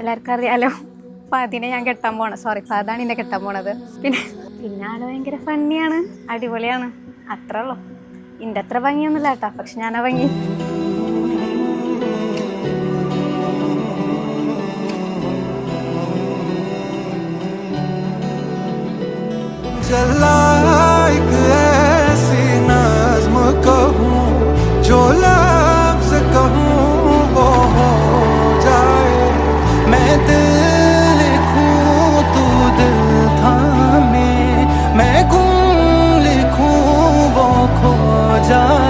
എല്ലാവർക്കും അറിയാലോ ഫഹദിനെ ഞാൻ കെട്ടാൻ പോണത്. സോറി, ഫഹദാണ് എന്നെ കെട്ടാൻ പോണത്. പിന്നെ ആള് ഭയങ്കര ഫണ്ണിയാണ്, അടിപൊളിയാണ്, അത്ര ഉള്ളു. ഇന്റെ അത്ര ഭംഗിയൊന്നുമില്ല കേട്ടാ, പക്ഷെ ഞാനാ ഭംഗി. चला एक ऐसी नज़्म कहूँ जो लफ्ज़ कहूँ वो हो जाए। मैं दिल लिखूँ तू दिल थामे, मैं गुम लिखूँ वो खो जाए।